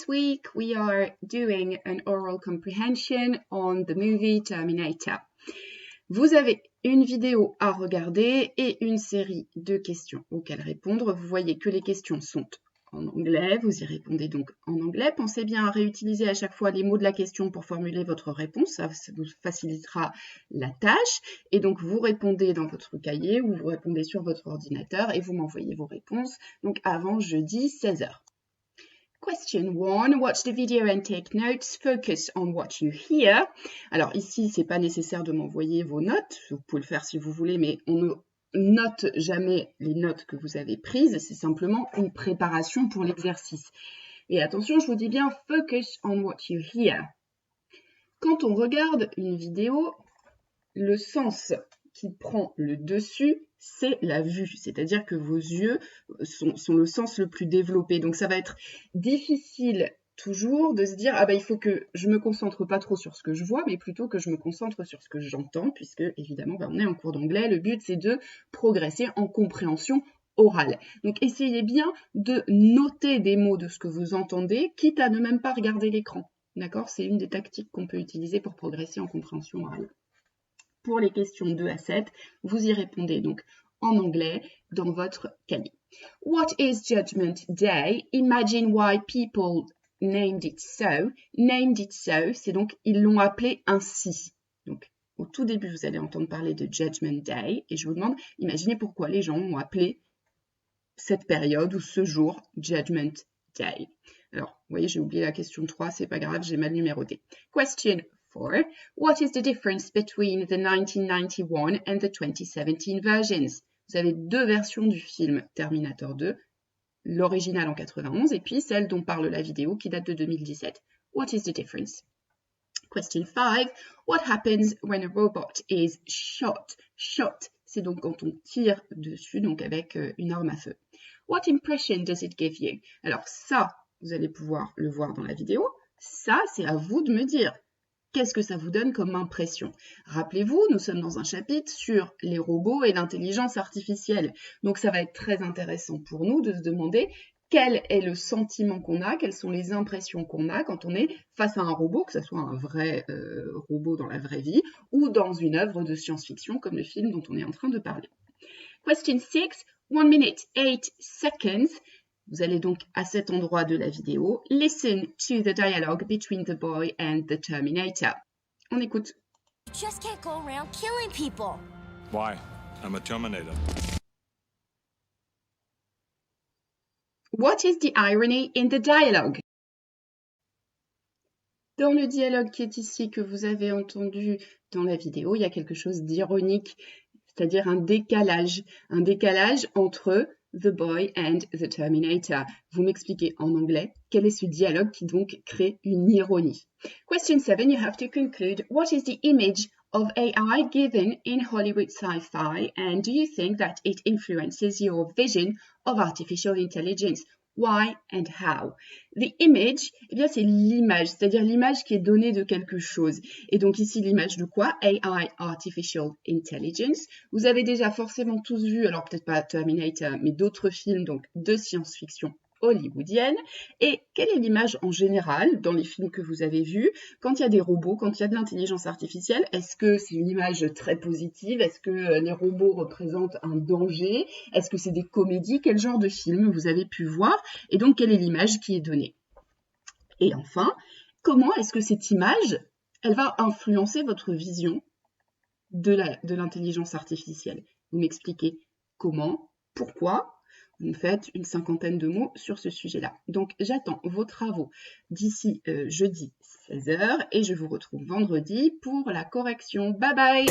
this week we are doing an oral comprehension on the movie Terminator. Vous avez une vidéo à regarder et une série de questions auxquelles répondre. Vous voyez que les questions sont en anglais, vous y répondez donc en anglais. Pensez bien à réutiliser à chaque fois les mots de la question pour formuler votre réponse, ça vous facilitera la tâche. Et donc vous répondez dans votre cahier ou vous répondez sur votre ordinateur et vous m'envoyez vos réponses donc avant jeudi 16h. Question 1, watch the video and take notes, focus on what you hear. Alors ici, c'est pas nécessaire de m'envoyer vos notes, vous pouvez le faire si vous voulez, mais on ne note jamais les notes que vous avez prises, c'est simplement une préparation pour l'exercice. Et attention, je vous dis bien focus on what you hear. Quand on regarde une vidéo, le sens qui prend le dessus, c'est la vue, c'est-à-dire que vos yeux sont le sens le plus développé. Donc ça va être difficile toujours de se dire « Ah ben il faut que je me concentre pas trop sur ce que je vois, mais plutôt que je me concentre sur ce que j'entends, puisque évidemment on est en cours d'anglais, le but c'est de progresser en compréhension orale. Donc essayez bien de noter des mots de ce que vous entendez, quitte à ne même pas regarder l'écran. D'accord ? C'est une des tactiques qu'on peut utiliser pour progresser en compréhension orale. Pour les questions 2 à 7, vous y répondez donc en anglais dans votre cahier. What is Judgment Day? Imagine why people named it so. Named it so, c'est donc ils l'ont appelé ainsi. Donc au tout début, vous allez entendre parler de Judgment Day et je vous demande, imaginez pourquoi les gens ont appelé cette période ou ce jour Judgment Day. Alors, vous voyez, j'ai oublié la question 3, c'est pas grave, j'ai mal numéroté. Question 4. What is the difference between the 1991 and the 2017 versions? Vous avez deux versions du film Terminator 2, l'original en 91 et puis celle dont parle la vidéo qui date de 2017. What is the difference? Question 5. What happens when a robot is shot? Shot, c'est donc quand on tire dessus, donc avec une arme à feu. What impression does it give you? Alors ça, vous allez pouvoir le voir dans la vidéo. Ça, c'est à vous de me dire. Qu'est-ce que ça vous donne comme impression? Rappelez-vous, nous sommes dans un chapitre sur les robots et l'intelligence artificielle. Donc ça va être très intéressant pour nous de se demander quel est le sentiment qu'on a, quelles sont les impressions qu'on a quand on est face à un robot, que ce soit un vrai robot dans la vraie vie ou dans une œuvre de science-fiction comme le film dont on est en train de parler. Question 6, 1 minute 8 seconds. Vous allez donc à cet endroit de la vidéo, listen to the dialogue between the boy and the Terminator. On écoute. You just can't go around killing people. Why? I'm a Terminator. What is the irony in the dialogue? Dans le dialogue qui est ici, que vous avez entendu dans la vidéo, il y a quelque chose d'ironique, c'est-à-dire un décalage entre the boy and the Terminator. Vous m'expliquez en anglais quel est ce dialogue qui donc crée une ironie. Question 7, you have to conclude. What is the image of AI given in Hollywood sci-fi and do you think that it influences your vision of artificial intelligence? Why and how? The image, eh bien c'est l'image, c'est-à-dire l'image qui est donnée de quelque chose. Et donc ici l'image de quoi? AI, Artificial Intelligence. Vous avez déjà forcément tous vu, alors peut-être pas Terminator, mais d'autres films donc de science-fiction hollywoodienne. Et quelle est l'image en général dans les films que vous avez vus quand il y a des robots, quand il y a de l'intelligence artificielle? Est-ce que c'est une image très positive? Est-ce que les robots représentent un danger? Est-ce que c'est des comédies? Quel genre de film vous avez pu voir? Et donc, quelle est l'image qui est donnée? Et enfin, comment est-ce que cette image, elle va influencer votre vision de l'intelligence artificielle? Vous m'expliquez comment, pourquoi? Vous me faites une 50aine de mots sur ce sujet-là. Donc, j'attends vos travaux d'ici jeudi 16h et je vous retrouve vendredi pour la correction. Bye bye!